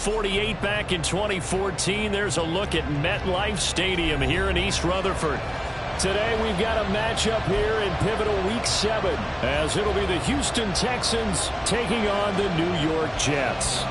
48 back in 2014. There's a look at MetLife Stadium here in East Rutherford. Today we've got a matchup here in pivotal Week 7, as it'll be the Houston Texans taking on the New York Jets.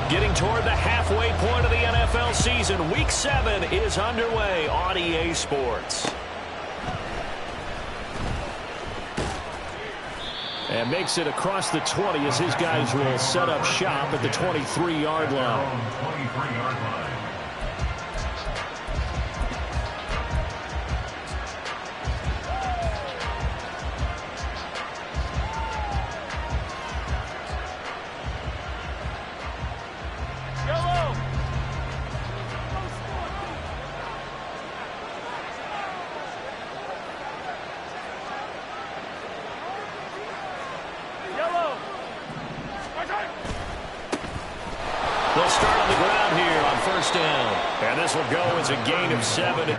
Getting toward the halfway point of the NFL season, Week 7 is underway on EA Sports. And makes it across the 20 as his guys will set up shop at the 23-yard line. They'll start on the ground here on first down. And this will go as a gain of 7.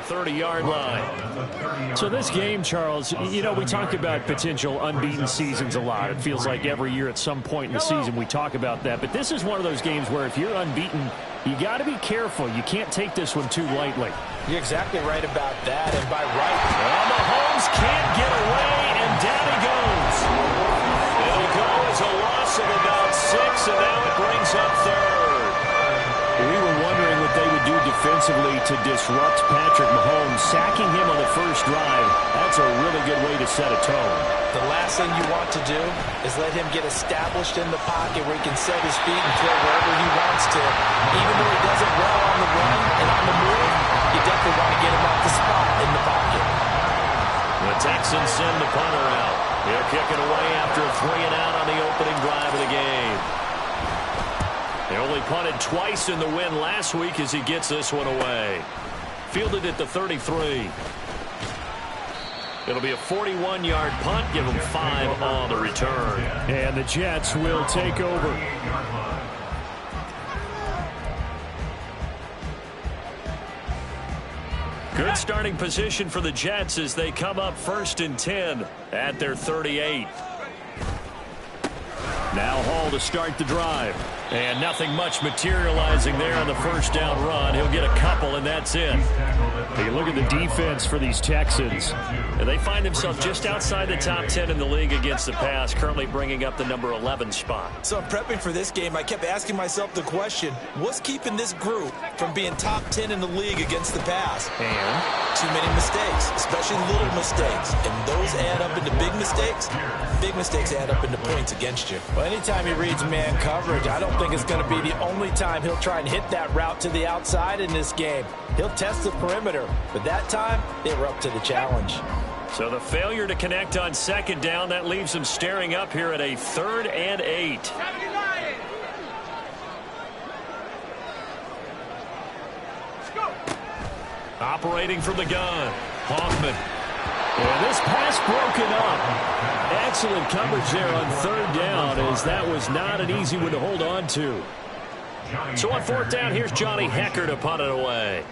The 30-yard line. So this game, Charles, you know, we talk about potential unbeaten seasons a lot. It feels like every year at some point in the season we talk about that. But this is one of those games where if you're unbeaten, you got to be careful. You can't take this one too lightly. You're exactly right about that. And by right, well, Mahomes can't get away, and down he goes. It'll go as a loss of about 6, and now it brings up third. We were wondering what they would do defensively to disrupt Patrick Mahomes. Sacking him on the first drive, that's a really good way to set a tone. The last thing you want to do is let him get established in the pocket where he can set his feet and throw wherever he wants to. Even though he does it well on the run and on the move, you definitely want to get him off the spot in the pocket. The Texans send the punter out. He'll kick it away after a 3-and-out on the opening drive of the game. They only punted twice in the win last week as he gets this one away. Fielded at the 33. It'll be a 41-yard punt. Give them 5 on the return. And the Jets will take over. Good starting position for the Jets as they come up 1st and 10 at their 38. Now Hall to start the drive. And nothing much materializing there on the first down run. He'll get a couple, and that's it. You look at the defense for these Texans. And they find themselves just outside the top 10 in the league against the pass, currently bringing up the number 11 spot. So prepping for this game, I kept asking myself the question, what's keeping this group from being top 10 in the league against the pass? And too many mistakes, especially little mistakes. And those add up into big mistakes. Big mistakes add up into points against you. Well, anytime he reads man coverage, I don't think it's going to be the only time he'll try and hit that route to the outside in this game. He'll test the perimeter, but that time they were up to the challenge. So the failure to connect on 2nd down, that leaves them staring up here at a 3rd and 8. Operating from the gun, Hoffman. And this pass broken up. Excellent coverage there on 3rd down, as that was not an easy one to hold on to. So on fourth down, here's Johnny Hekker to punt it away.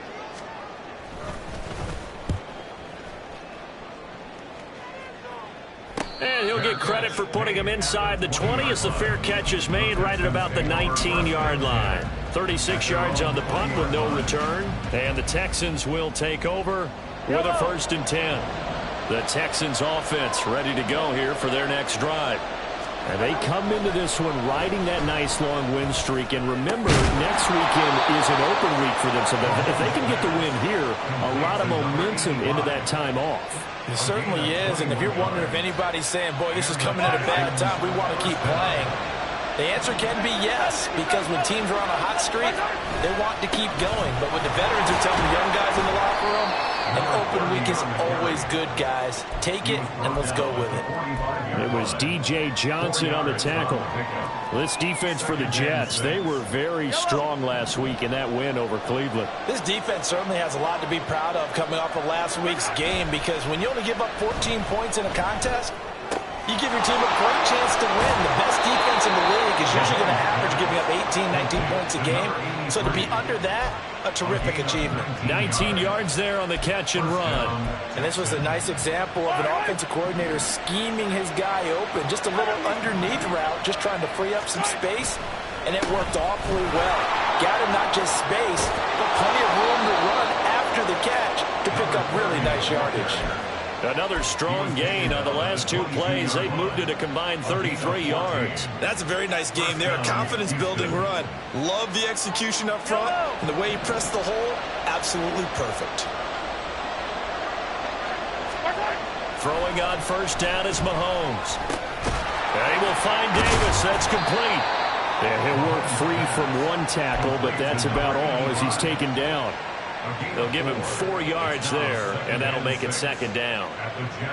And he'll get credit for putting him inside the 20 as the fair catch is made right at about the 19-yard line. 36 yards on the punt with no return. And the Texans will take over with a 1st and 10. The Texans offense ready to go here for their next drive. And they come into this one riding that nice long win streak. And remember, next weekend is an open week for them. So if they can get the win here, a lot of momentum into that time off. It certainly is. And if you're wondering if anybody's saying, boy, this is coming at a bad time, we want to keep playing, the answer can be yes. Because when teams are on a hot streak, they want to keep going. But what the veterans are telling the young guys in the locker room, an open week is always good, guys. Take it, and let's go with it. It was D.J. Johnson on the tackle. This defense for the Jets, they were very strong last week in that win over Cleveland. This defense certainly has a lot to be proud of coming off of last week's game, because when you only give up 14 points in a contest, you give your team a great chance to win. The best defense in the league is usually going to average giving up 18, 19 points a game. So to be under that, a terrific achievement. 19 yards there on the catch and run. And this was a nice example of an offensive coordinator scheming his guy open. Just a little underneath route, just trying to free up some space. And it worked awfully well. Got him not just space, but plenty of room to run after the catch to pick up really nice yardage. Another strong gain on the last 2 plays. They've moved it a combined 33 yards. That's a very nice game there. A confidence-building run. Love the execution up front. And the way he pressed the hole, absolutely perfect. Throwing on first down is Mahomes. They will find Davis. That's complete. And he'll work free from one tackle, but that's about all as he's taken down. They'll give him 4 yards there, and that'll make it 2nd down.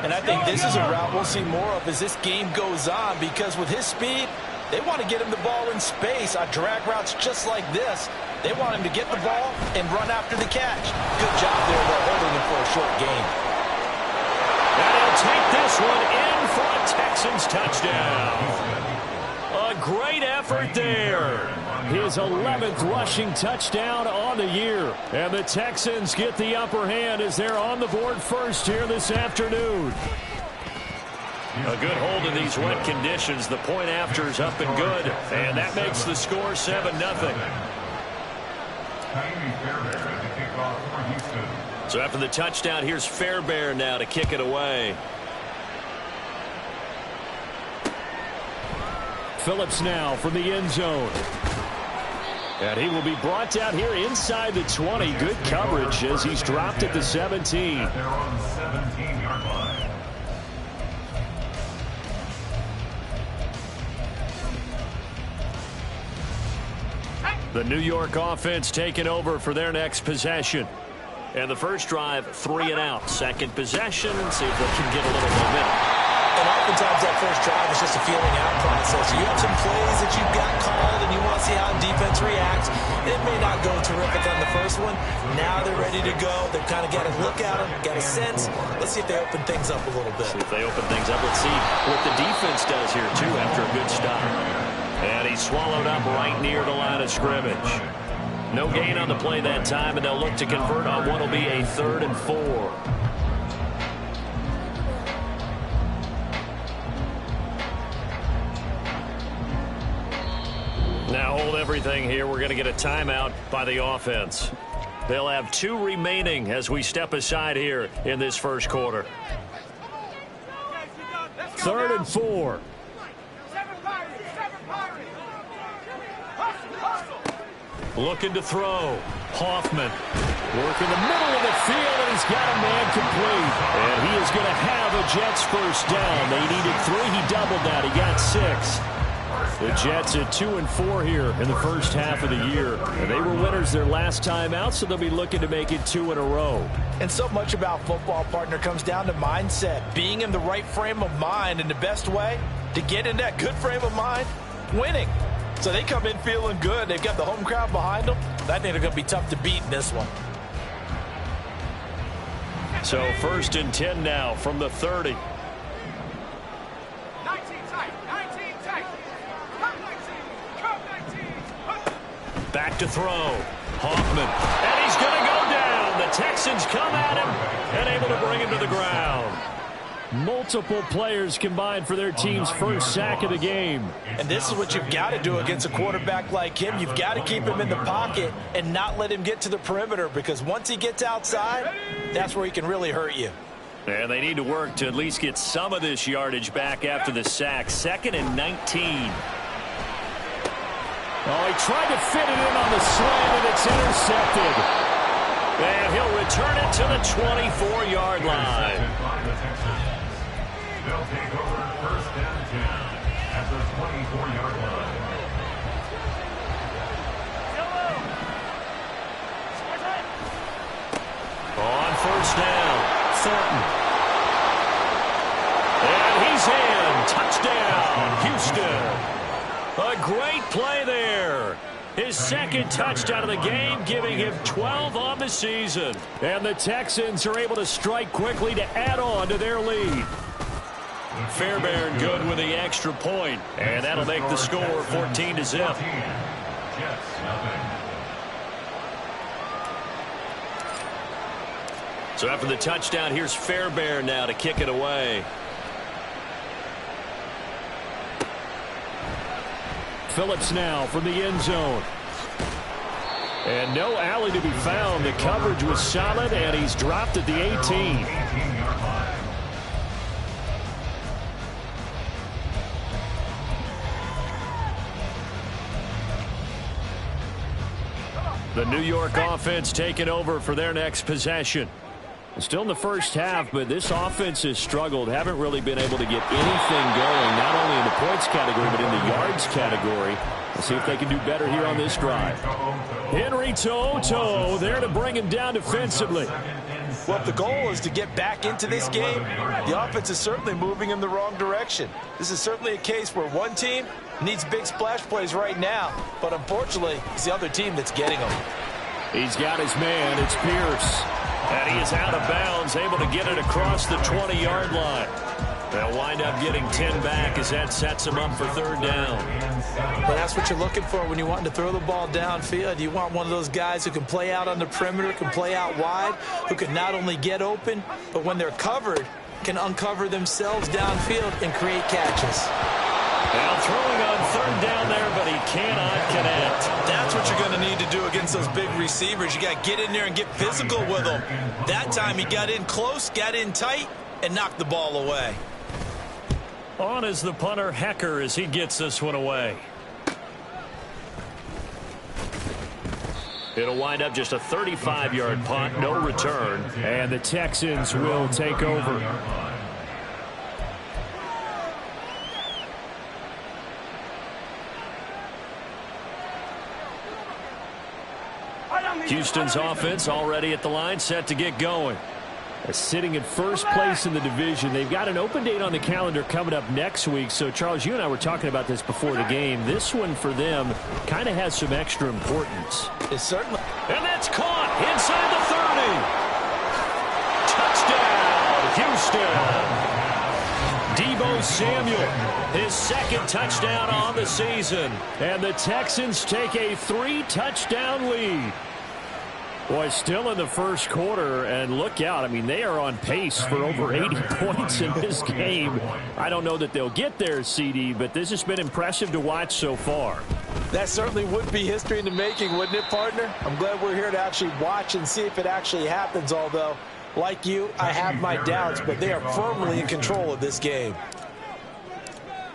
And I think this is a route we'll see more of as this game goes on, because with his speed, they want to get him the ball in space on drag routes just like this. They want him to get the ball and run after the catch. Good job there, though, holding him for a short gain. And he'll take this one in for a Texans touchdown. A great effort there. His 11th rushing touchdown on the year. And the Texans get the upper hand as they're on the board first here this afternoon. A good hold in these wet conditions. The point after is up and good. And that makes the score 7-0. So after the touchdown, here's Fairbairn now to kick it away. Phillips now from the end zone. And he will be brought down here inside the 20. Good coverage as he's dropped at the 17. The New York offense taking over for their next possession. And the first drive, 3 and out. Second possession, see if they can get a little momentum. And oftentimes that first drive is just a feeling out process. You have some plays that you've got called and you want to see how defense reacts. It may not go terrific on the first one. Now they're ready to go. They've kind of got a look at them, got a sense. Let's see if they open things up a little bit. See if they open things up. Let's see what the defense does here, too, after a good stop. And he's swallowed up right near the line of scrimmage. No gain on the play that time, and they'll look to convert on what will be a 3rd and 4. Now hold everything here. We're going to get a timeout by the offense. They'll have 2 remaining as we step aside here in this first quarter. 3rd and 4. Looking to throw. Hoffman working the middle of the field, and he's got a man complete. And he is going to have a Jets first down. They needed 3. He doubled that. He got 6. The Jets at 2 and 4 here in the first half of the year. And they were winners their last time out, so they'll be looking to make it 2 in a row. And so much about football, partner, comes down to mindset. Being in the right frame of mind, and the best way to get in that good frame of mind, winning. So they come in feeling good. They've got the home crowd behind them. I think they're going to be tough to beat in this one. So 1st and 10 now from the 30. to throw. Hoffman. And he's going to go down. The Texans come at him and able to bring him to the ground. Multiple players combined for their team's first sack of the game. And this is what you've got to do against a quarterback like him. You've got to keep him in the pocket and not let him get to the perimeter, because once he gets outside, that's where he can really hurt you. And they need to work to at least get some of this yardage back after the sack. 2nd and 19. Oh, he tried to fit it in on the slant, and it's intercepted. And he'll return it to the 24-yard line. They'll take over 1st and 10 at the 24-yard line. On 1st down, Thornton. And he's in. Touchdown, Houston. A great play there. His 2nd touchdown of the game, giving him 12 on the season. And the Texans are able to strike quickly to add on to their lead. Fairbairn good with the extra point, and that'll make the score 14-0. So after the touchdown, here's Fairbairn now to kick it away. Phillips now from the end zone. And no alley to be found. The coverage was solid, and he's dropped at the 18. The New York offense taking over for their next possession. Still in the first half, but this offense has struggled. Haven't really been able to get anything going, not only in the points category, but in the yards category. Let's see if they can do better here on this drive. Henry To'oTo'o there to bring him down defensively. Well, if the goal is to get back into this game, the offense is certainly moving in the wrong direction. This is certainly a case where one team needs big splash plays right now, but unfortunately, it's the other team that's getting them. He's got his man. It's Pierce. And he is out of bounds, able to get it across the 20-yard line. They'll wind up getting 10 back as that sets them up for 3rd down. Well, that's what you're looking for when you want to throw the ball downfield. You want one of those guys who can play out on the perimeter, can play out wide, who can not only get open, but when they're covered, can uncover themselves downfield and create catches. Now throwing on 3rd down there, but he cannot connect. That's what you're going to need to do against those big receivers. You got to get in there and get physical with them. That time he got in close, got in tight, and knocked the ball away. On is the punter, Hecker, as he gets this one away. It'll wind up just a 35-yard punt, no return. And the Texans will take over. Houston's offense already at the line, set to get going. They're sitting in first place in the division. They've got an open date on the calendar coming up next week. So, Charles, you and I were talking about this before the game. This one for them kind of has some extra importance. It certainly. And that's caught inside the 30. Touchdown, Houston. Deebo Samuel, his 2nd touchdown on the season. And the Texans take a 3-touchdown lead. Boy, still in the first quarter, and look out. I mean, they are on pace for over 80 points in this game. I don't know that they'll get there, CD, but this has been impressive to watch so far. That certainly would be history in the making, wouldn't it, partner? I'm glad we're here to actually watch and see if it actually happens, although, like you, I have my doubts, but they are firmly in control of this game.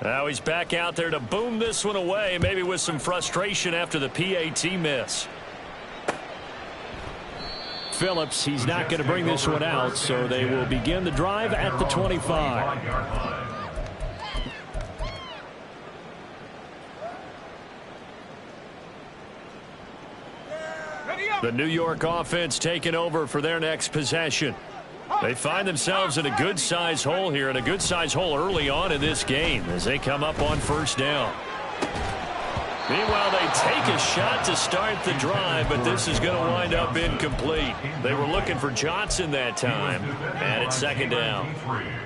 Now he's back out there to boom this one away, maybe with some frustration after the PAT miss. Phillips, he's not going to bring this one out, so they will begin the drive at the 25. The New York offense taking over for their next possession. They find themselves in a good-sized hole here, and a good-sized hole early on in this game as they come up on 1st down. Meanwhile, they take a shot to start the drive, but this is going to wind up incomplete. They were looking for Johnson that time, and it's 2nd down.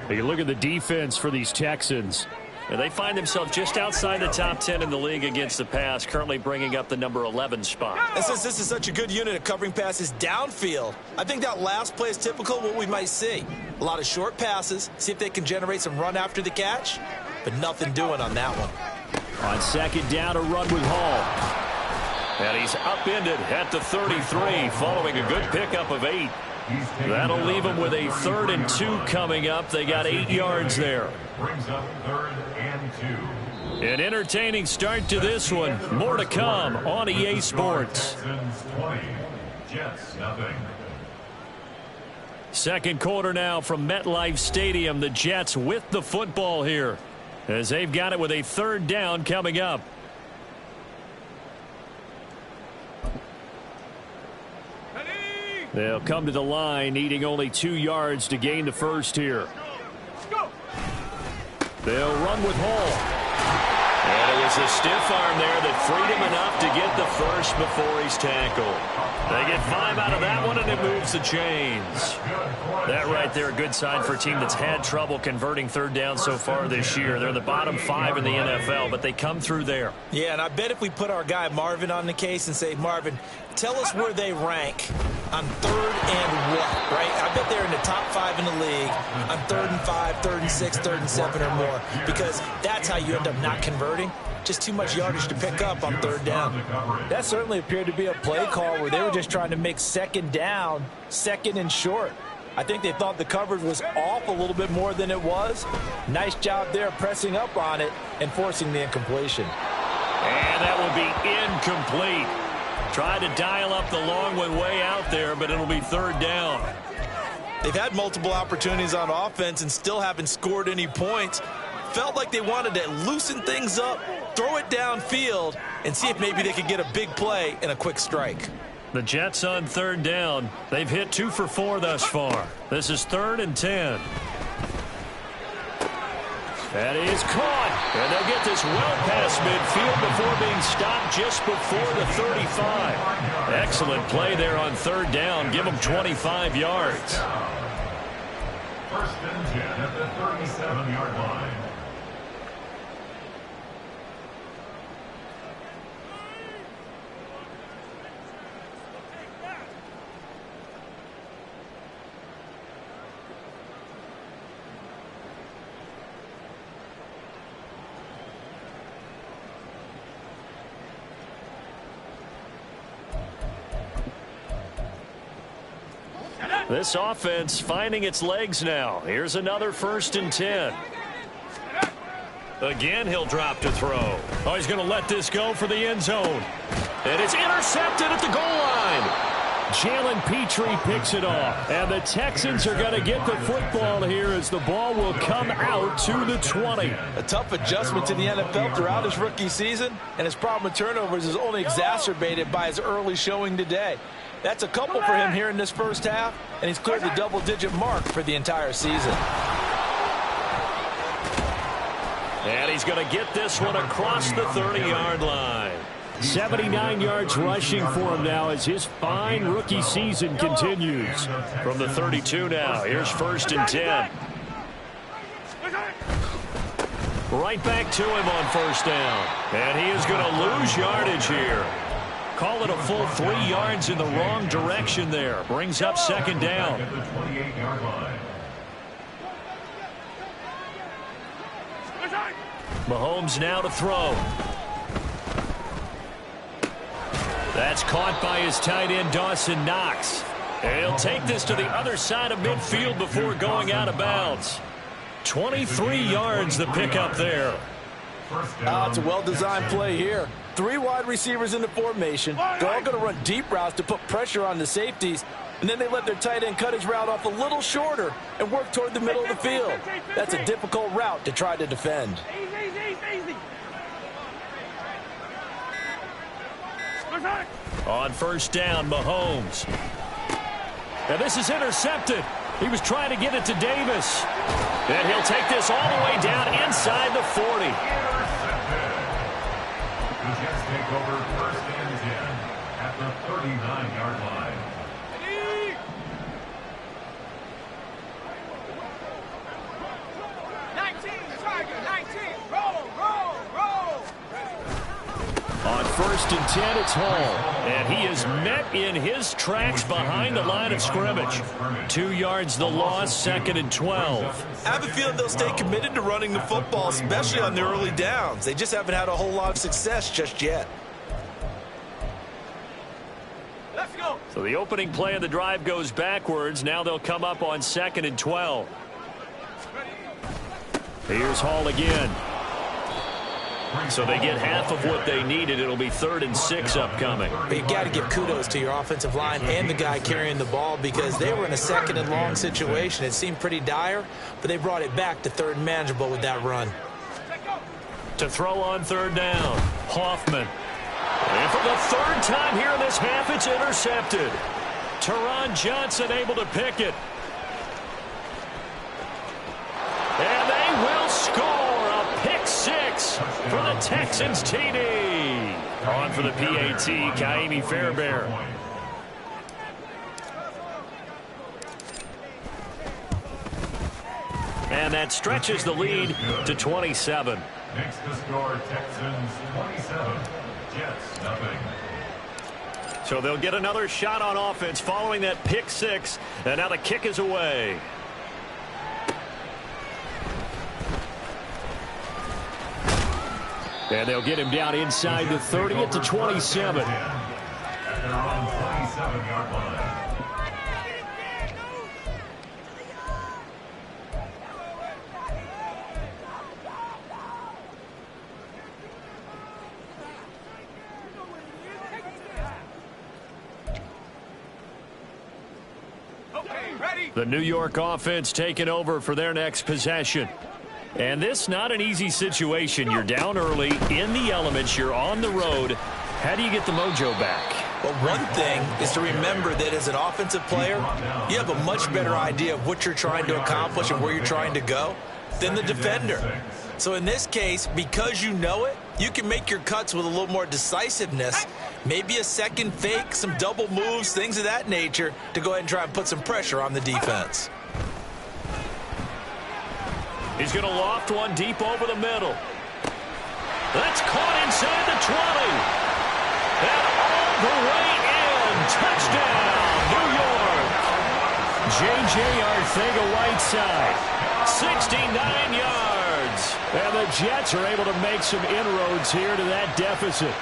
You look at the defense for these Texans. And they find themselves just outside the top 10 in the league against the pass, currently bringing up the number 11 spot. And since this is such a good unit of covering passes downfield, I think that last play is typical of what we might see. A lot of short passes, see if they can generate some run after the catch, but nothing doing on that one. On second down, a run with Hall. And he's upended at the 33 following a good pickup of 8. That'll leave them with a 3rd and 2 coming up. They got 8 yards there. Brings up 3rd and 2. An entertaining start to this one. More to come on EA Sports. Texans 20, Jets nothing. Second quarter now from MetLife Stadium. The Jets with the football here as they've got it with a 3rd down coming up. They'll come to the line needing only 2 yards to gain the first here. They'll run with Hall. And it was a stiff arm there that freed him enough to get the first before he's tackled. They get 5 out of that one, and it moves the chains. That right there, a good sign for a team that's had trouble converting 3rd down so far this year. They're the bottom 5 in the NFL, but they come through there. Yeah, and I bet if we put our guy Marvin on the case and say, Marvin, tell us where they rank on 3rd and what, right? I bet they're in the top 5 in the league on 3rd and 5, 3rd and 6, 3rd and 7 or more, because that's how you end up not converting. Just too much yardage to pick up on 3rd down. That certainly appeared to be a play call where they were just trying to make 2nd down, 2nd and short. I think they thought the coverage was off a little bit more than it was. Nice job there pressing up on it and forcing the incompletion. And that will be incomplete. Tried to dial up the long one way out there, but it'll be 3rd down. They've had multiple opportunities on offense and still haven't scored any points. Felt like they wanted to loosen things up, throw it downfield, and see if maybe they could get a big play and a quick strike. The Jets on 3rd down. They've hit 2 for 4 thus far. This is 3rd and 10. That is caught. And they'll get this well past midfield before being stopped just before the 35. Excellent play there on 3rd down. Give them 25 yards. 1st and 10 at the 37-yard line. This offense finding its legs now. Here's another 1st and 10. Again, he'll drop to throw. Oh, he's going to let this go for the end zone. And it's intercepted at the goal line. Jalen Petrie picks it off. And the Texans are going to get the football here as the ball will come out to the 20. A tough adjustment to the NFL throughout his rookie season, and his problem with turnovers is only exacerbated by his early showing today. That's a couple for him here in this first half, and he's cleared the double-digit mark for the entire season. And he's going to get this one across the 30-yard line. 79 yards rushing for him now as his fine rookie season continues. From the 32 now, here's 1st and 10. Right back to him on 1st down. And he is going to lose yardage here. Call it a full 3 yards in the wrong direction there. Brings up 2nd down. At the 28-yard line. Mahomes now to throw. That's caught by his tight end, Dawson Knox. And he'll take this to the other side of midfield before going out of bounds. 23 yards the pickup there. It's a well-designed play here. 3 wide receivers in the formation. They're all going to run deep routes to put pressure on the safeties. And then they let their tight end cut his route off a little shorter and work toward the middle of the field. That's a difficult route to try to defend. On 1st down, Mahomes. Now this is intercepted. He was trying to get it to Davis. And he'll take this all the way down inside the 40. The Jets take over 1st and 10 at the 39-yard line. 1st and 10, it's Hall. And he is met in his tracks behind the line of scrimmage. 2 yards the loss, 2nd and 12. I have a feeling they'll stay committed to running the football, especially on the early downs. They just haven't had a whole lot of success just yet. Let's go. So the opening play of the drive goes backwards. Now they'll come up on 2nd and 12. Here's Hall again. So they get half of what they needed. It'll be 3rd and 6 upcoming. But you've got to give kudos to your offensive line and the guy carrying the ball because they were in a 2nd and long situation. It seemed pretty dire, but they brought it back to 3rd and manageable with that run. To throw on 3rd down, Hoffman. And for the 3rd time here in this half, it's intercepted. Teron Johnson able to pick it. And they will score. Pick 6 for the Texans TD. On for the PAT, Ka'imi Fairbairn. And that stretches the lead to 27. Next to score, Texans 27, Jets nothing. So they'll get another shot on offense following that pick 6. And now the kick is away. And they'll get him down inside the 30 at the 27. At their own 27-yard line. Okay, ready. The New York offense taking over for their next possession. And this not an easy situation. You're down early, in the elements, you're on the road. How do you get the mojo back? Well, one thing is to remember that as an offensive player, you have a much better idea of what you're trying to accomplish and where you're trying to go than the defender. So in this case, because you know it, you can make your cuts with a little more decisiveness. Maybe a second fake, some double moves, things of that nature to go ahead and try and put some pressure on the defense. He's going to loft one deep over the middle. That's caught inside the 20. And all the way in. Touchdown, New York. J.J. Arcega-Whiteside, 69 yards. And the Jets are able to make some inroads here to that deficit.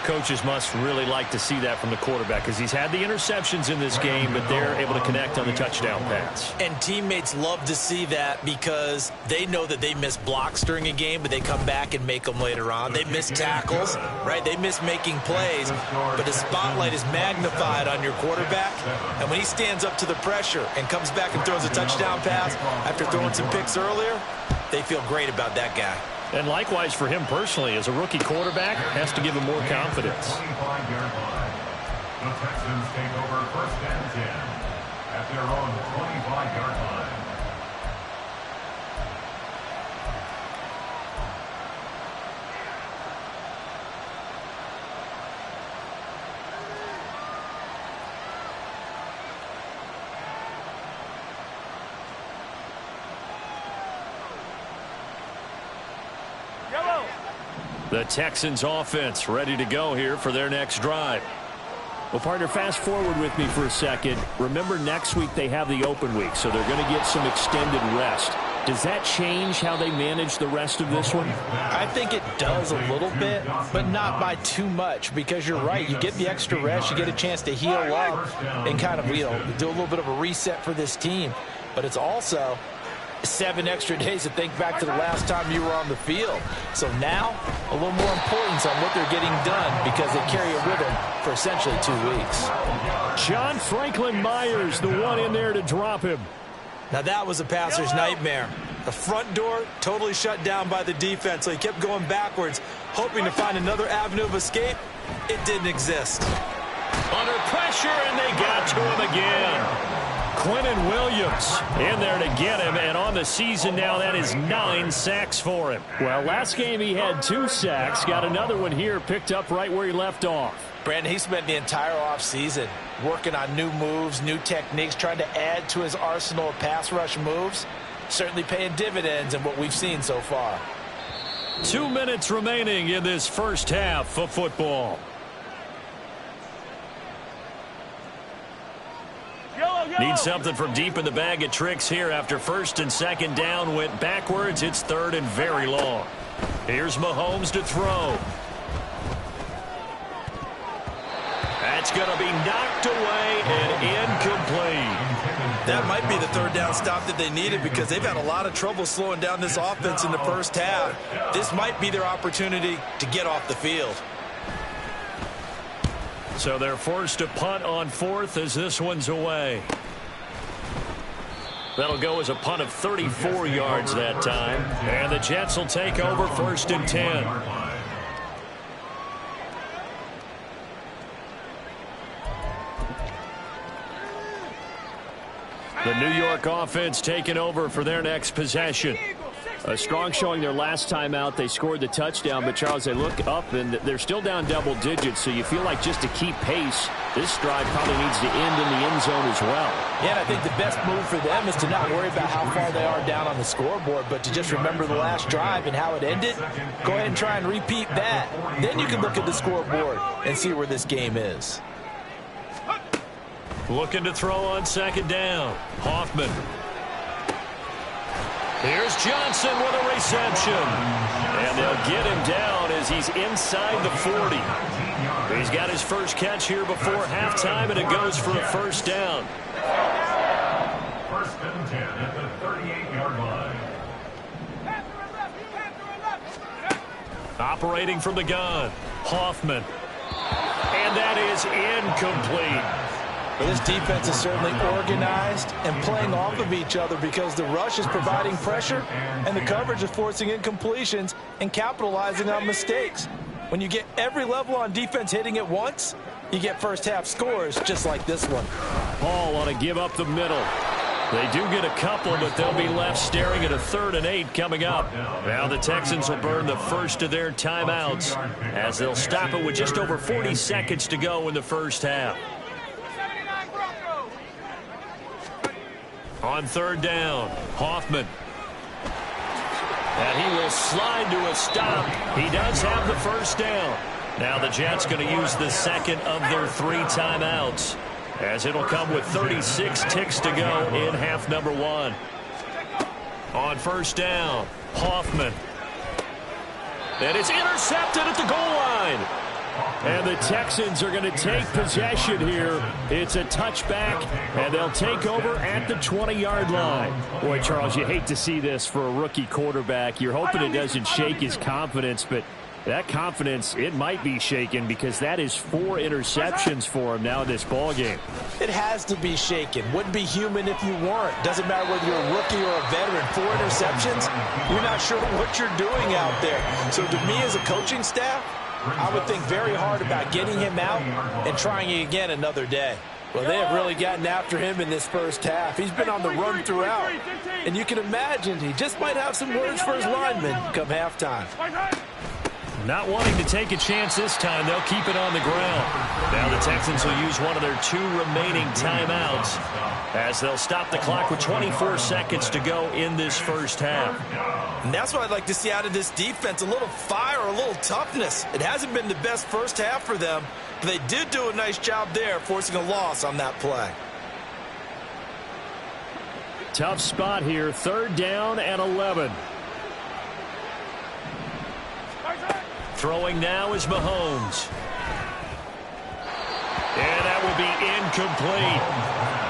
Coaches must really like to see that from the quarterback because he's had the interceptions in this game, but they're able to connect on the touchdown pass. And teammates love to see that because they know that they miss blocks during a game, but they come back and make them later on. They miss tackles, right? They miss making plays, but the spotlight is magnified on your quarterback. And when he stands up to the pressure and comes back and throws a touchdown pass after throwing some picks earlier, they feel great about that guy. And likewise for him personally, as a rookie quarterback, has to give him more confidence. 25-yard line. The Texans take over 1st and 10 at their own 25-yard line. The Texans offense ready to go here for their next drive. Well, partner, fast forward with me for a second. Remember, next week they have the open week, so they're going to get some extended rest. Does that change how they manage the rest of this one? I think it does a little bit, but not by too much, because you're right. You get the extra rest, you get a chance to heal up and kind of, do a little bit of a reset for this team. But it's also 7 extra days to think back to the last time you were on the field. So now, a little more importance on what they're getting done because they carry it with them for essentially 2 weeks. John Franklin Myers, the one in there to drop him. Now that was a passer's nightmare. The front door totally shut down by the defense, so he kept going backwards, hoping to find another avenue of escape. It didn't exist. Under pressure, and they got to him again. Quinnen Williams in there to get him, and on the season now, that is 9 sacks for him. Well, last game he had 2 sacks, got another one here, picked up right where he left off. Brandon, he spent the entire offseason working on new moves, new techniques, trying to add to his arsenal of pass rush moves. Certainly paying dividends in what we've seen so far. 2 minutes remaining in this first half of football. Need something from deep in the bag of tricks here after first and second down went backwards. It's third and very long. Here's Mahomes to throw. That's going to be knocked away and incomplete. That might be the third down stop that they needed because they've had a lot of trouble slowing down this offense in the first half. This might be their opportunity to get off the field. So they're forced to punt on fourth as this one's away. That'll go as a punt of 34 yards that time. And the Jets will take over first and 10. The New York offense taking over for their next possession. A strong showing their last time out. They scored the touchdown, but, Charles, they look up, and they're still down double digits, so you feel like just to keep pace, this drive probably needs to end in the end zone as well. Yeah, and I think the best move for them is to not worry about how far they are down on the scoreboard, but to just remember the last drive and how it ended. Go ahead and try and repeat that. Then you can look at the scoreboard and see where this game is. Looking to throw on second down. Hoffman. Here's Johnson with a reception. And they'll get him down as he's inside the 40. He's got his first catch here before halftime, and it goes for a first down. First and 10 at the 38-yard line. Operating from the gun. Hoffman. And that is incomplete. Well, this defense is certainly organized and playing off of each other because the rush is providing pressure and the coverage is forcing incompletions and capitalizing on mistakes. When you get every level on defense hitting at once, you get first half scores just like this one. Paul want to give up the middle. They do get a couple, but they'll be left staring at a 3rd and 8 coming up. Now the Texans will burn the first of their timeouts as they'll stop it with just over 40 seconds to go in the first half. On third down, Hoffman. And he will slide to a stop. He does have the first down. Now the Jets going to use the second of their 3 timeouts, as it'll come with 36 ticks to go in half number 1. On first down, Hoffman. And it's intercepted at the goal line. And the Texans are going to take possession here. It's a touchback, and they'll take over at the 20-yard line. Boy, Charles, you hate to see this for a rookie quarterback. You're hoping it doesn't shake his confidence, but that confidence, it might be shaken because that is 4 interceptions for him now in this ballgame. It has to be shaken. Wouldn't be human if you weren't. Doesn't matter whether you're a rookie or a veteran. 4 interceptions, you're not sure what you're doing out there. So to me as a coaching staff, I would think very hard about getting him out and trying it again another day. Well, they have really gotten after him in this first half. He's been on the run throughout. And you can imagine he just might have some words for his linemen come halftime. Not wanting to take a chance this time, they'll keep it on the ground. Now the Texans will use one of their 2 remaining timeouts as they'll stop the clock with 24 seconds to go in this first half. And that's what I'd like to see out of this defense, a little fire, a little toughness. It hasn't been the best first half for them, but they did do a nice job there forcing a loss on that play. Tough spot here, 3rd down and 11. Throwing now is Mahomes. And that will be incomplete.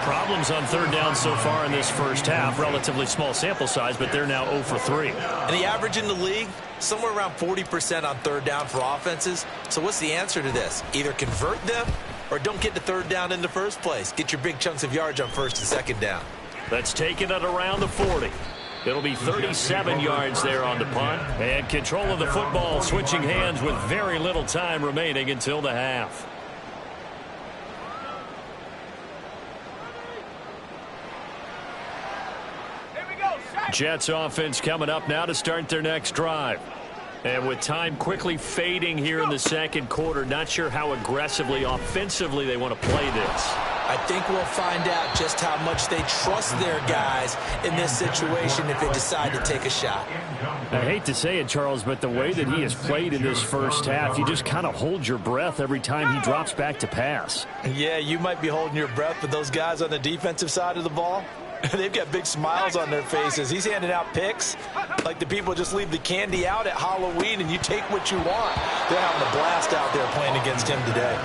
Problems on 3rd down so far in this first half. Relatively small sample size, but they're now 0 for 3. And the average in the league, somewhere around 40% on 3rd down for offenses. So what's the answer to this? Either convert them or don't get to 3rd down in the first place. Get your big chunks of yards on 1st and 2nd down. That's taken at around the 40. It'll be 37 yards there on the punt. And control of the football switching hands with very little time remaining until the half. Jets offense coming up now to start their next drive. And with time quickly fading here in the second quarter, not sure how aggressively, offensively they want to play this. I think we'll find out just how much they trust their guys in this situation if they decide to take a shot. I hate to say it, Charles, but the way that he has played in this first half, you just kind of hold your breath every time he drops back to pass. Yeah, you might be holding your breath, but those guys on the defensive side of the ball, they've got big smiles on their faces. He's handing out picks like the people just leave the candy out at Halloween and you take what you want. They're having a blast out there playing against him today.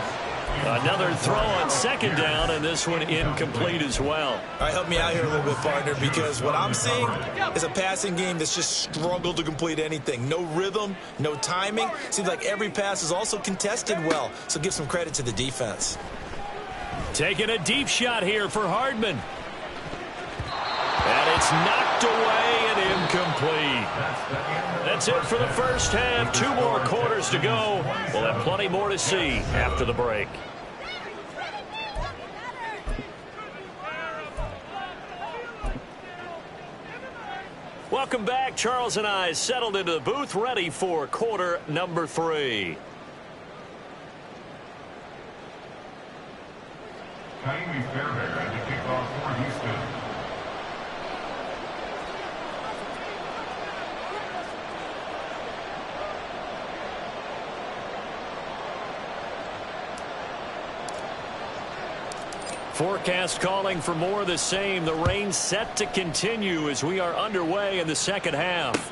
Another throw on second down, and this one incomplete as well. All right, help me out here a little bit, partner, because what I'm seeing is a passing game that's just struggled to complete anything. No rhythm, no timing. Seems like every pass is also contested well, so give some credit to the defense. Taking a deep shot here for Hardman. And it's knocked away and incomplete. That's it for the first half. 2 more quarters to go. We'll have plenty more to see after the break. Welcome back. Charles and I settled into the booth, ready for quarter number 3. Ka'imi Fairbairn to kick off for Houston. Forecast calling for more of the same. The rain set to continue as we are underway in the second half.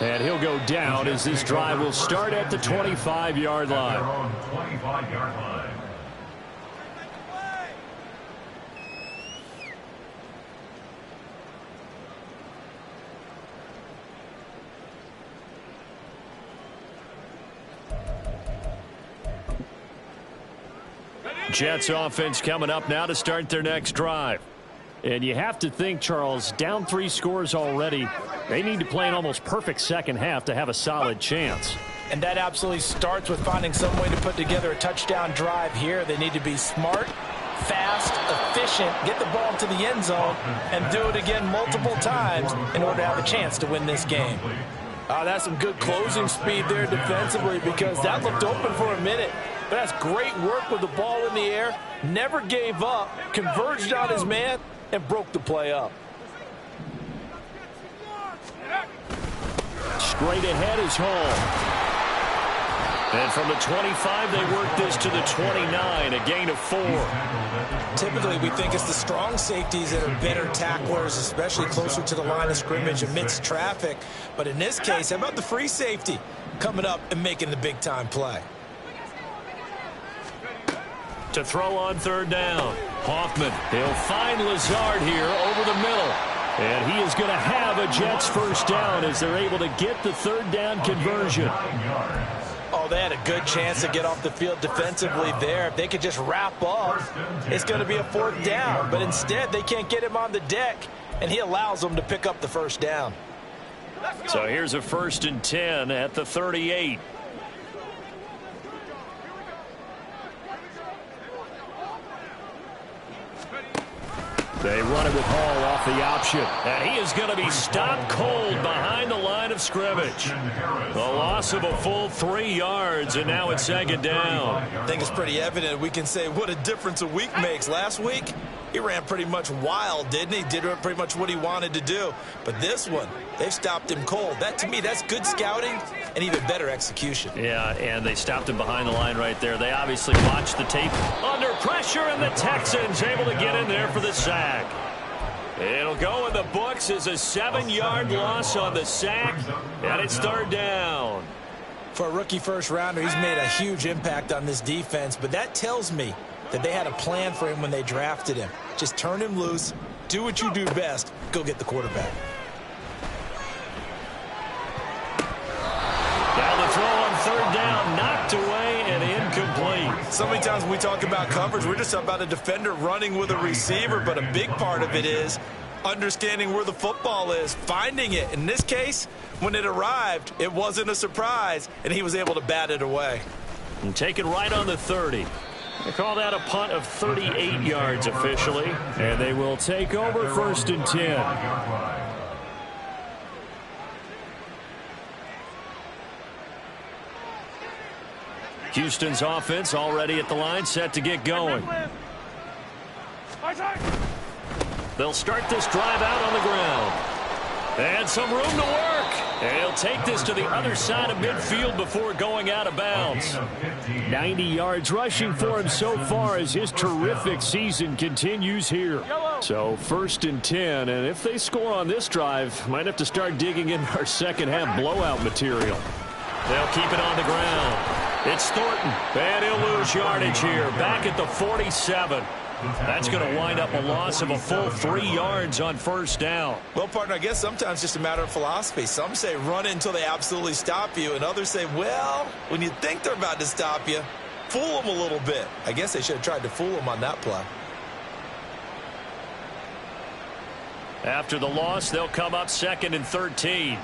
And he'll go down as this drive will start at the 25-yard line. 25-yard line. Jets offense coming up now to start their next drive. And you have to think, Charles, down 3 scores already. They need to play an almost perfect second half to have a solid chance. And that absolutely starts with finding some way to put together a touchdown drive here. They need to be smart, fast, efficient, get the ball to the end zone, and do it again multiple times in order to have a chance to win this game. That's some good closing speed there defensively because that looked open for a minute. But that's great work with the ball in the air. Never gave up, converged on his man, and broke the play up. Straight ahead is Hall. And from the 25, they work this to the 29, a gain of 4. Typically, we think it's the strong safeties that are better tacklers, especially closer to the line of scrimmage amidst traffic. But in this case, how about the free safety coming up and making the big-time play? To throw on third down. Hoffman, he'll find Lazard here over the middle. And he is going to have a Jets first down as they're able to get the third down conversion. Oh, they had a good chance to get off the field defensively there. If they could just wrap up, it's going to be a 4th down. But instead, they can't get him on the deck, and he allows them to pick up the first down. So here's a 1st and 10 at the 38. They run it with Hall off the option. And he is going to be stopped cold behind the line of scrimmage. The loss of a full 3 yards, and now it's 2nd down. I think it's pretty evident. We can say what a difference a week makes. Last week, he ran pretty much wild, didn't he? Did pretty much what he wanted to do. But this one, they've stopped him cold. That, to me, that's good scouting and even better execution. Yeah, and they stopped him behind the line right there. They obviously watched the tape. Under pressure, and the Texans able to get in there for the sack. It'll go in the books as a 7-yard loss on the sack, and it's 3rd down. For a rookie first-rounder, he's made a huge impact on this defense, but that tells me that they had a plan for him when they drafted him. Just turn him loose, do what you do best, go get the quarterback. Now the throw on 3rd down, knocked away and incomplete. So many times when we talk about coverage, we're just about a defender running with a receiver, but a big part of it is understanding where the football is, finding it. In this case, when it arrived, it wasn't a surprise, and he was able to bat it away. And take it right on the 30. They call that a punt of 38 yards officially. And they will take over 1st and 10. Houston's offense already at the line, set to get going. They'll start this drive out on the ground. And some room to work. And he'll take this to the other side of midfield before going out of bounds. 90 yards rushing for him so far as his terrific season continues here. So 1st and 10, and if they score on this drive, might have to start digging in our second half blowout material. They'll keep it on the ground. It's Thornton, and he'll lose yardage here, back at the 47. That's going to wind up a loss of a full 3 yards on 1st down. Well, partner, I guess sometimes it's just a matter of philosophy. Some say run it until they absolutely stop you, and others say, well, when you think they're about to stop you, fool them a little bit. I guess they should have tried to fool them on that play. After the loss, they'll come up 2nd and 13.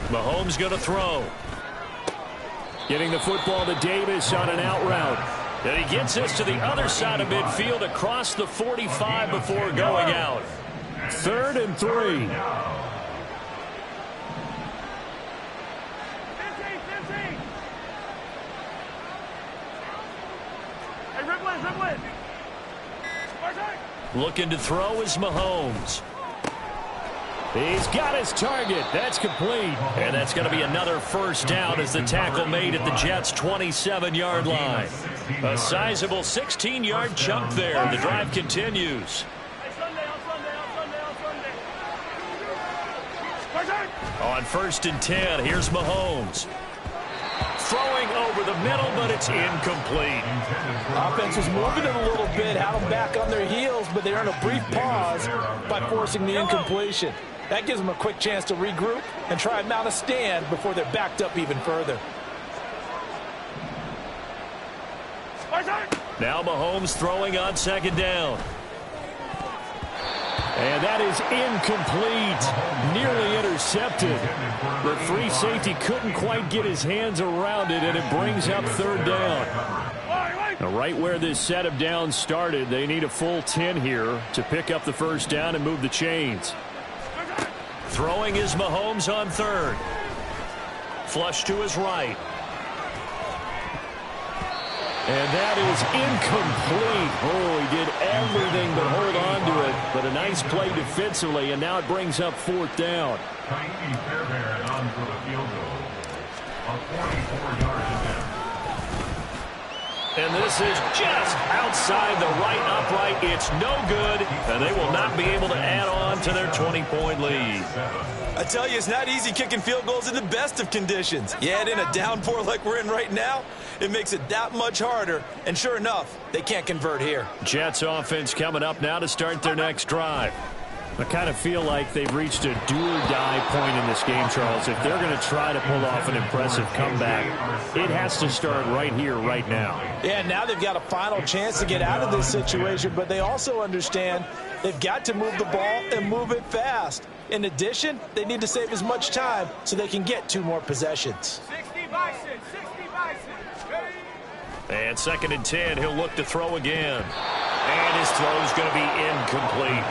Mahomes going to throw. Getting the football to Davis on an out route. And he gets this to the other side of midfield across the 45 before going out. 3rd and 3. Looking to throw is Mahomes. He's got his target. That's complete. And that's going to be another 1st down as the tackle made at the Jets' 27-yard line. A sizable 16-yard chunk there. The drive continues. On 1st and 10, here's Mahomes. Throwing over the middle, but it's incomplete. Offense was moving it a little bit, had them back on their heels, but they earned a brief pause by forcing the incompletion. That gives them a quick chance to regroup and try and mount a stand before they're backed up even further. Now Mahomes throwing on 2nd down. And that is incomplete. Nearly intercepted. The free safety couldn't quite get his hands around it, and it brings up 3rd down. Now, right where this set of downs started, they need a full 10 here to pick up the 1st down and move the chains. Throwing is Mahomes on 3rd. Flush to his right. And that is incomplete. Oh, he did everything but hold on to it. But a nice play defensively, and now it brings up 4th down. Tiny Fairbairn on for the field goal. A 44-yard attempt. And this is just outside the right upright. It's no good, and they will not be able to add on to their 20-point lead. I tell you, it's not easy kicking field goals in the best of conditions. You add in a downpour like we're in right now, it makes it that much harder. And sure enough, they can't convert here. Jets offense coming up now to start their next drive. I kind of feel like they've reached a do-or-die point in this game, Charles. If they're going to try to pull off an impressive comeback, it has to start right here, right now. Yeah, now they've got a final chance to get out of this situation, but they also understand they've got to move the ball and move it fast. In addition, they need to save as much time so they can get 2 more possessions. 60 Bison, 60 Bison. And 2nd and 10, he'll look to throw again. And his throw's going to be incomplete.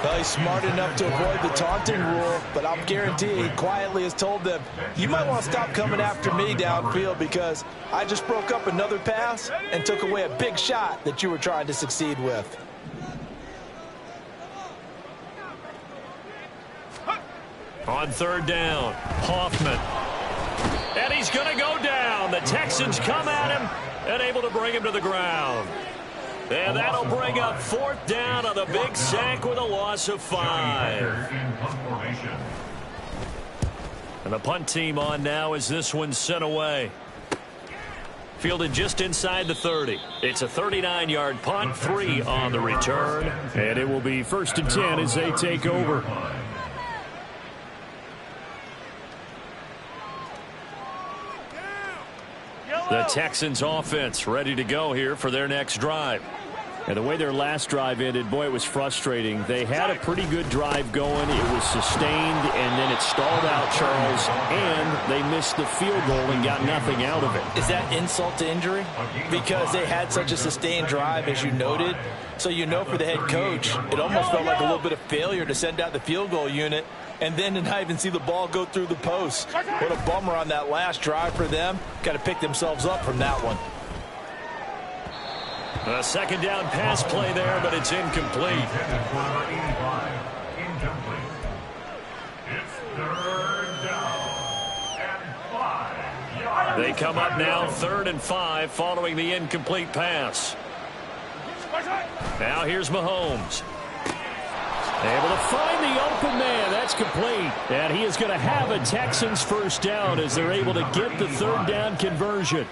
Well, he's smart enough to avoid the taunting rule, but I'll guarantee he quietly has told them, you might want to stop coming after me downfield because I just broke up another pass and took away a big shot that you were trying to succeed with. On 3rd down, Hoffman. And he's going to go down. The Texans come at him and able to bring him to the ground. And that'll bring up 4th down on the big sack with a loss of 5. And the punt team on now as this one's sent away. Fielded just inside the 30. It's a 39-yard punt, 3 on the return. And it will be 1st and 10 as they take over. The Texans offense ready to go here for their next drive. And the way their last drive ended, boy, it was frustrating. They had a pretty good drive going. It was sustained, and then it stalled out, Charles, and they missed the field goal and got nothing out of it. Is that insult to injury? Because they had such a sustained drive, as you noted. So you know for the head coach, it almost felt like a little bit of failure to send out the field goal unit and then to not even see the ball go through the post. What a bummer on that last drive for them. Got to pick themselves up from that one. A second down pass play there, but it's incomplete. It's third down and 5 yards. They come up now 3rd and 5 following the incomplete pass. Now here's Mahomes. Able to find the open man. That's complete. And he is going to have a Texans first down as they're able to get the 3rd down conversion.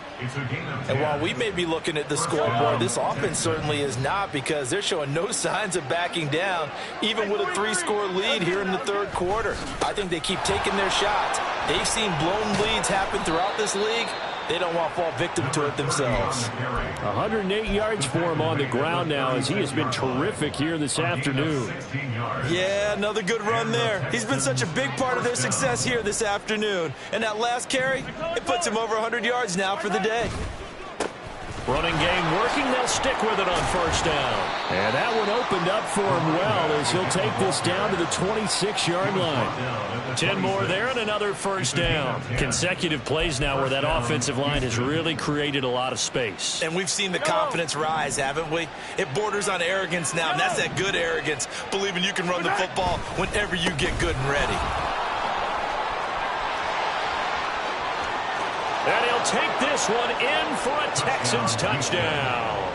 And while we may be looking at the scoreboard, this offense certainly is not, because they're showing no signs of backing down, even with a 3-score lead here in the 3rd quarter. I think they keep taking their shots. They've seen blown leads happen throughout this league. They don't want to fall victim to it themselves. 108 yards for him on the ground now, as he has been terrific here this afternoon. Yeah, another good run there. He's been such a big part of their success here this afternoon. And that last carry, it puts him over 100 yards now for the day. Running game working. They'll stick with it on first down. And that one opened up for him well, as he'll take this down to the 26-yard line. 10 more there and another first down. Consecutive plays now where that offensive line has really created a lot of space. And we've seen the confidence rise, haven't we? It borders on arrogance now, and that's that good arrogance, believing you can run the football whenever you get good and ready. And he'll take this one in for a Texans touchdown.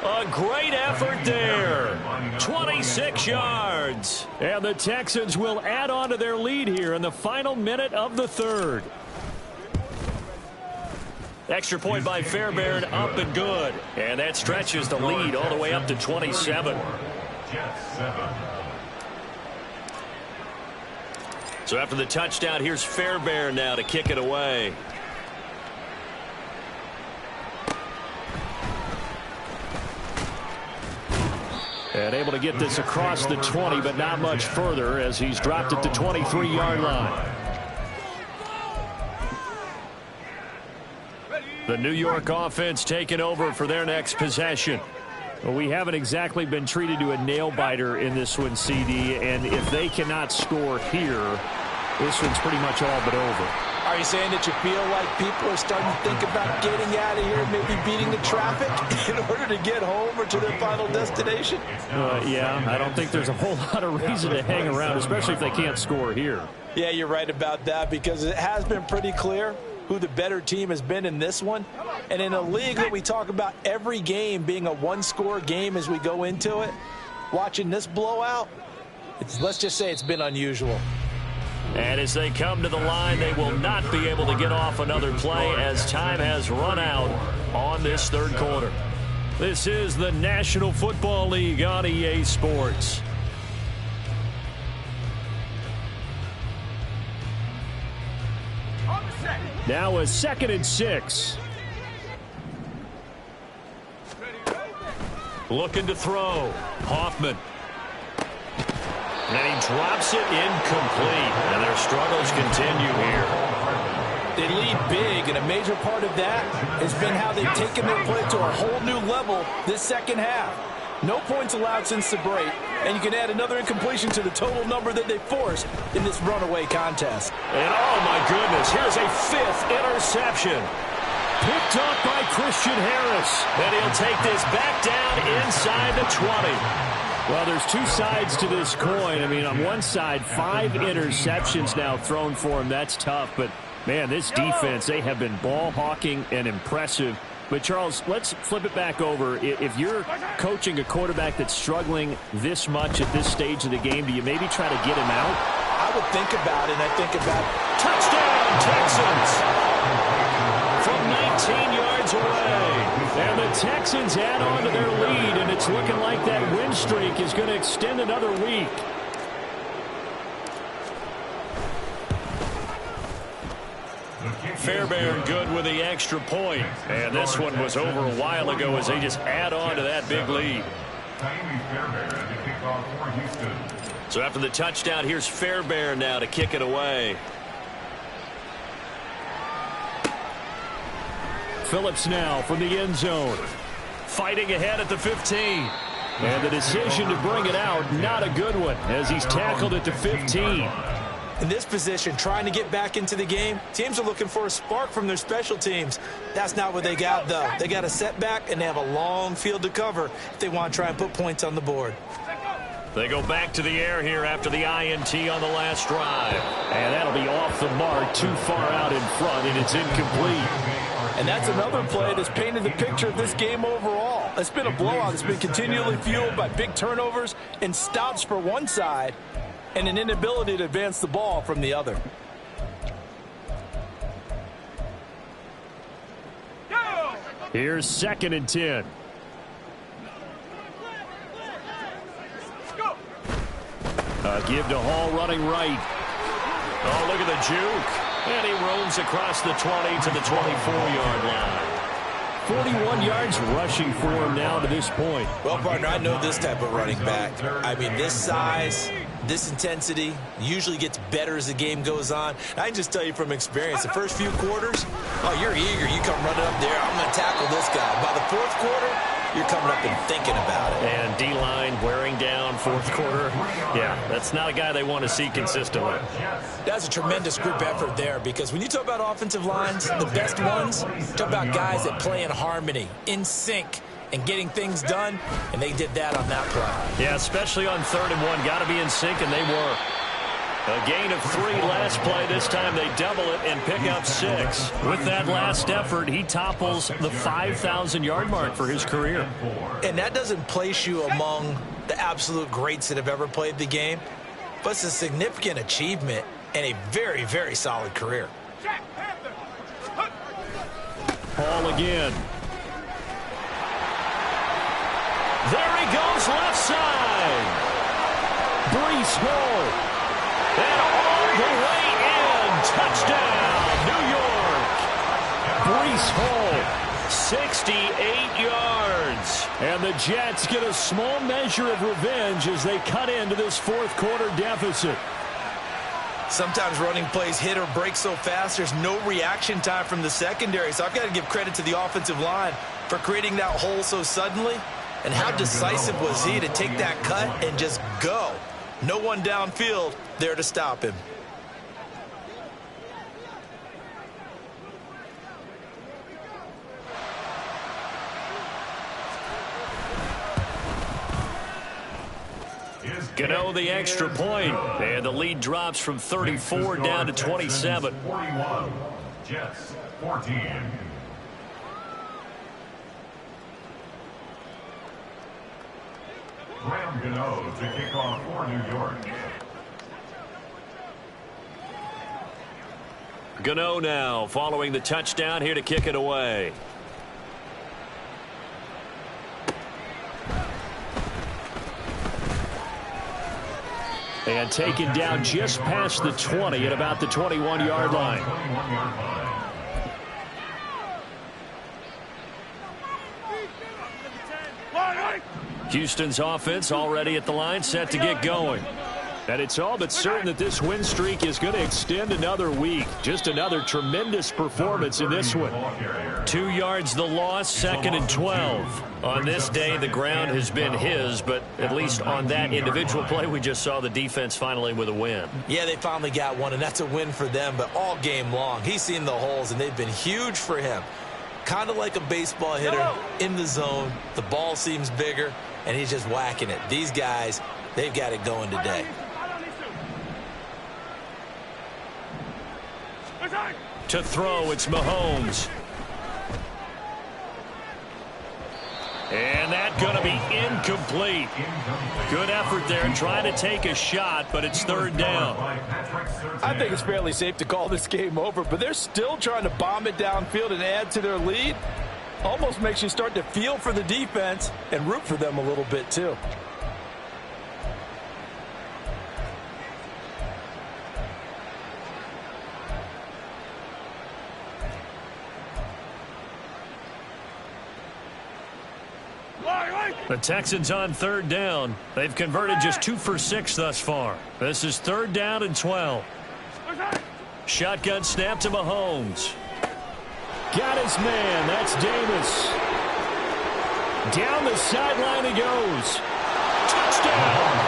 A great effort there. 26 yards. And the Texans will add on to their lead here in the final minute of the 3rd. Extra point by Fairbairn, up and good. And that stretches the lead all the way up to 27. So after the touchdown, here's Fairbairn now to kick it away. And able to get this across the 20, but not much further, as he's dropped it to 23-yard line. The New York offense taking over for their next possession. Well, we haven't exactly been treated to a nail-biter in this one, CD, and if they cannot score here, this one's pretty much all but over. Are you saying that you feel like people are starting to think about getting out of here, maybe beating the traffic in order to get home or to their final destination? Yeah, I don't think there's a whole lot of reason to hang around, especially if they can't score here. Yeah, you're right about that, because it has been pretty clear who the better team has been in this one. And in a league that we talk about every game being a one-score game as we go into it, watching this blowout, let's just say it's been unusual. And as they come to the line, they will not be able to get off another play as time has run out on this 3rd quarter. This is the National Football League on EA Sports. Now a 2nd and 6. Looking to throw. Hoffman. And he drops it incomplete. And their struggles continue here. They lead big, and a major part of that has been how they've taken their play to a whole new level this second half. No points allowed since the break, and you can add another incompletion to the total number that they forced in this runaway contest. And oh my goodness, here's a 5th interception. Picked up by Christian Harris. And he'll take this back down inside the 20. Well, there's two sides to this coin. I mean, on one side, 5 interceptions now thrown for him. That's tough. But, man, this defense, they have been ball hawking and impressive. But, Charles, let's flip it back over. If you're coaching a quarterback that's struggling this much at this stage of the game, do you maybe try to get him out? I would think about it, and I think about touchdown, Texans! From 19 yards away. And the Texans add on to their lead, and it's looking like that win streak is going to extend another week. Fairbairn good with the extra point. And this one was over a while ago as they just add on to that big lead. So after the touchdown, here's Fairbairn now to kick it away. Phillips now from the end zone. Fighting ahead at the 15. And the decision to bring it out, not a good one, as he's tackled at the 15. In this position, trying to get back into the game, teams are looking for a spark from their special teams. That's not what they got, though. They got a setback, and they have a long field to cover if they want to try and put points on the board. They go back to the air here after the INT on the last drive. And that'll be off the mark, too far out in front, and it's incomplete. And that's another play that's painted the picture of this game overall. It's been a blowout. It's been continually fueled by big turnovers and stops for one side and an inability to advance the ball from the other. Here's 2nd and 10. Give to Hall running right. Oh, look at the juke. And he roams across the 20 to the 24-yard line. 41 yards rushing for him now to this point. Well, partner, I know this type of running back. I mean, this size, this intensity usually gets better as the game goes on. I can just tell you from experience, the first few quarters, oh, you're eager. You come running up there. I'm going to tackle this guy. By the fourth quarter, you're coming up and thinking about it. And D-line wearing down fourth quarter. Yeah, that's not a guy they want to see consistently. That's a tremendous group effort there, because when you talk about offensive lines, the best ones, talk about guys that play in harmony, in sync, and getting things done, and they did that on that play. Yeah, especially on 3rd and 1. Got to be in sync, and they were. A gain of 3 last play. This time they double it and pick up 6. With that last effort, he topples the 5,000-yard mark for his career. And that doesn't place you among the absolute greats that have ever played the game, but it's a significant achievement and a very, very solid career. Hall again. There he goes, left side. Breece Hall. And all the way in. Touchdown, New York. Breece Hall, 68 yards. And the Jets get a small measure of revenge as they cut into this fourth quarter deficit. Sometimes running plays hit or break so fast, there's no reaction time from the secondary. So I've got to give credit to the offensive line for creating that hole so suddenly. And how decisive was he to take that cut and just go? No one downfield there to stop him. Gano the extra point. And the lead drops from 34 down to 27. 41. Jets 14. Graham Gano to kick off for New York. Gano now following the touchdown here to kick it away. And taken down just past the 20 at about the 21-yard line. Houston's offense already at the line, set to get going. And it's all but certain that this win streak is going to extend another week. Just another tremendous performance in this one. 2 yards the loss, 2nd and 12. On this day, the ground has been his, but at least on that individual play, we just saw the defense finally with a win. Yeah, they finally got one, and that's a win for them, but all game long, he's seen the holes, and they've been huge for him. Kind of like a baseball hitter in the zone. The ball seems bigger, and he's just whacking it. These guys, they've got it going today. To throw, it's Mahomes. And that's going to be incomplete. Good effort there trying to take a shot, but it's 3rd down. I think it's fairly safe to call this game over, but they're still trying to bomb it downfield and add to their lead. Almost makes you start to feel for the defense and root for them a little bit too. The Texans on 3rd down. They've converted just 2 for 6 thus far. This is 3rd down and 12. Shotgun snap to Mahomes. Got his man. That's Davis. Down the sideline he goes. Touchdown!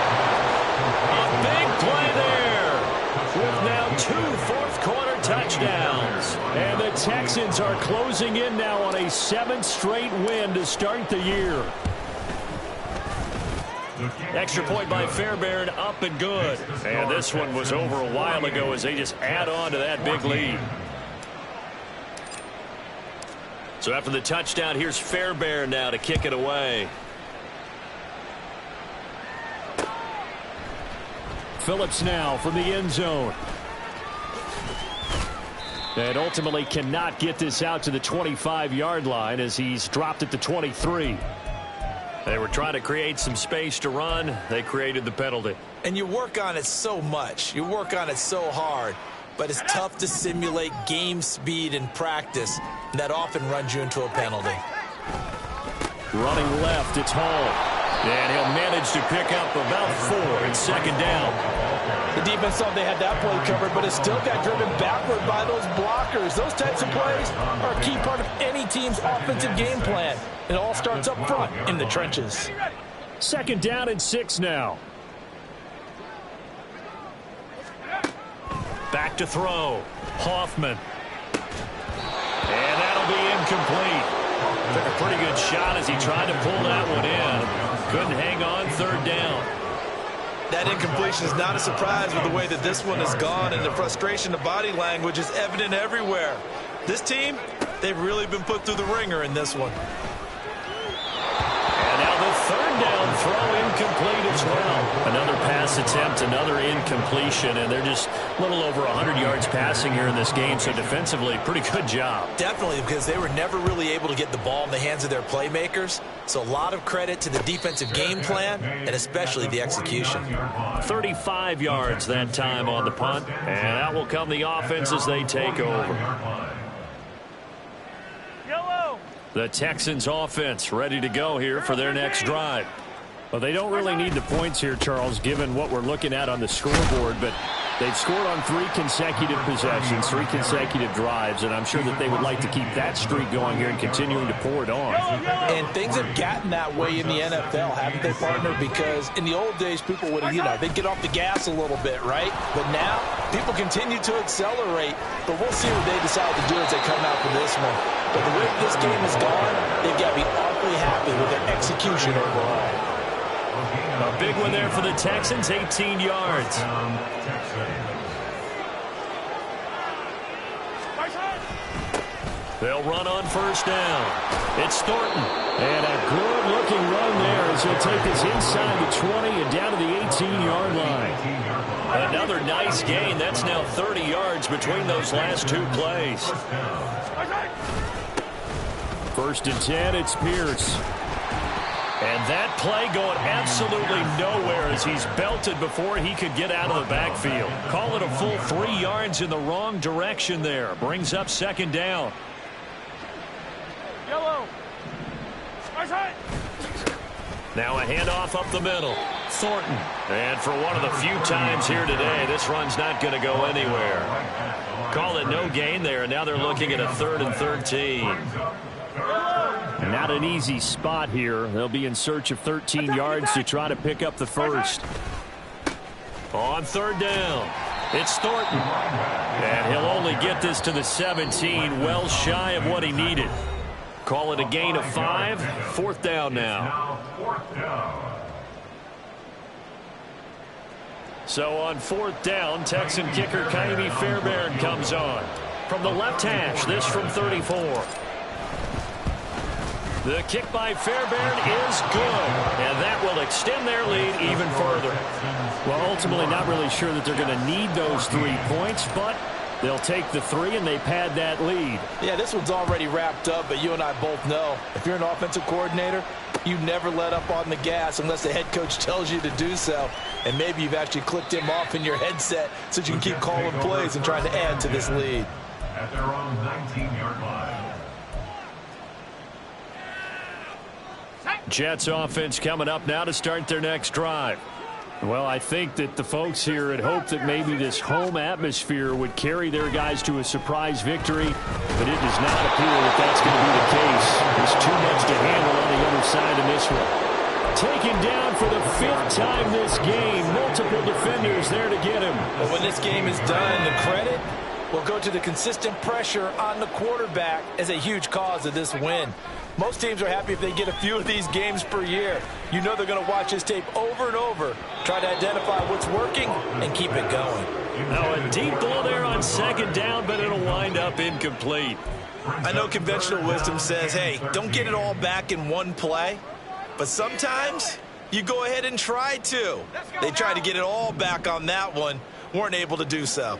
A big play there. With now 2 fourth-quarter touchdowns. And the Texans are closing in now on a 7th straight win to start the year. Extra point by Fairbairn, up and good. And this one was over a while ago as they just add on to that big lead. So after the touchdown, here's Fairbairn now to kick it away. Phillips now from the end zone. And ultimately cannot get this out to the 25-yard line as he's dropped at the 23. They were trying to create some space to run. They created the penalty. And you work on it so much. You work on it so hard. But it's tough to simulate game speed in practice. That often runs you into a penalty. Running left, it's Hall. And he'll manage to pick up about 4 in second down. The defense thought they had that play covered, but it still got driven backward by those blockers. Those types of plays are a key part of any team's offensive game plan. It all starts up front in the trenches. Second down and 6 now. Back to throw. Hoffman. And that'll be incomplete. Took a pretty good shot as he tried to pull that one in. Couldn't hang on, third down. That incompletion is not a surprise with the way that this one has gone, and the frustration of body language is evident everywhere. This team, they've really been put through the ringer in this one. And now the third down throw incomplete as well. Another pass attempt, another incompletion, and they're just a little over 100 yards passing here in this game, so defensively, pretty good job. Definitely, because they were never really able to get the ball in the hands of their playmakers. So a lot of credit to the defensive game plan, and especially the execution. 35 yards that time on the punt, and out will come the offense as they take over. The Texans offense ready to go here for their next drive. Well, they don't really need the points here, Charles, given what we're looking at on the scoreboard, but they've scored on 3 consecutive possessions, 3 consecutive drives, and I'm sure that they would like to keep that streak going here and continuing to pour it on. And things have gotten that way in the NFL, haven't they, partner? Because in the old days, people would, they'd get off the gas a little bit, right? But now, people continue to accelerate, but we'll see what they decide to do as they come out for this one. But the way this game has gone, they've got to be awfully happy with their execution overall. A big one there for the Texans, 18 yards. They'll run on first down. It's Thornton. And a good-looking run there as he'll take this inside the 20 and down to the 18-yard line. Another nice gain. That's now 30 yards between those last 2 plays. First and 10, it's Pierce. And that play going absolutely nowhere as he's belted before he could get out of the backfield. Call it a full 3 yards in the wrong direction there. Brings up second down. Yellow. Now a handoff up the middle. Thornton. And for one of the few times here today, this run's not going to go anywhere. Call it no gain there, and now they're looking at a 3rd and 13. Not an easy spot here. They'll be in search of 13 yards to try to pick up the first. On third down, it's Thornton. And he'll only get this to the 17, well shy of what he needed. Call it a gain of 5. 4th down now. So on 4th down, Texan kicker Ka'imi Fairbairn comes on. From the left hash, this from 34. The kick by Fairbairn is good, and that will extend their lead even further. Well, ultimately not really sure that they're going to need those 3 points, but they'll take the 3 and they pad that lead. Yeah, this one's already wrapped up, but you and I both know if you're an offensive coordinator, you never let up on the gas unless the head coach tells you to do so. And maybe you've actually clicked him off in your headset so you can keep calling plays and trying to add to this lead. At their own 19-yard line. Jets offense coming up now to start their next drive. Well, I think that the folks here had hoped that maybe this home atmosphere would carry their guys to a surprise victory, but it does not appear that that's going to be the case. There's too much to handle on the other side of this one. Taken down for the 5th time this game. Multiple defenders there to get him. But when this game is done, the credit will go to the consistent pressure on the quarterback as a huge cause of this win. Most teams are happy if they get a few of these games per year. You know they're going to watch this tape over and over, try to identify what's working, and keep it going. Now a deep ball there on 2nd down, but it'll wind up incomplete. I know conventional wisdom says, hey, don't get it all back in one play. But sometimes you go ahead and try to. They tried to get it all back on that one, weren't able to do so.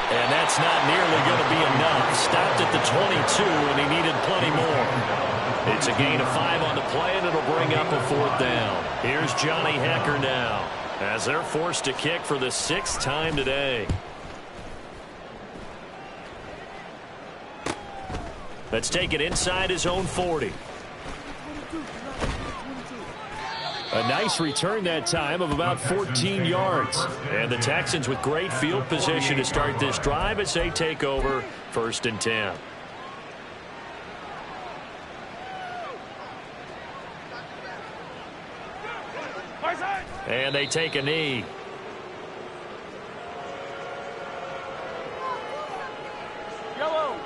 And that's not nearly going to be enough. Stopped at the 22, and he needed plenty more. It's a gain of 5 on the play, and it'll bring up a 4th down. Here's Johnny Hekker now, as they're forced to kick for the 6th time today. Let's take it inside his own 40. A nice return that time of about 14 yards. And the Texans with great field position to start this drive as they take over 1st and 10. And they take a knee. Yellow.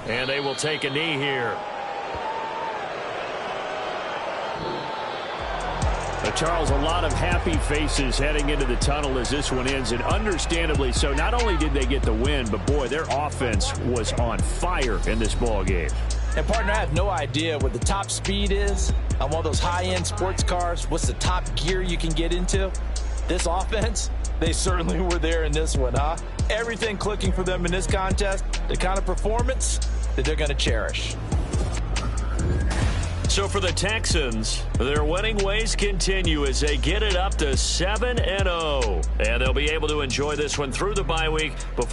And they will take a knee here. Charles, a lot of happy faces heading into the tunnel as this one ends, and understandably so. Not only did they get the win, but boy, their offense was on fire in this ball game. And partner, I have no idea what the top speed is on one of those high-end sports cars. What's the top gear you can get into? This offense, they certainly were there in this one, huh? Everything clicking for them in this contest, the kind of performance that they're going to cherish. So for the Texans, their winning ways continue as they get it up to 7-0. And they'll be able to enjoy this one through the bye week before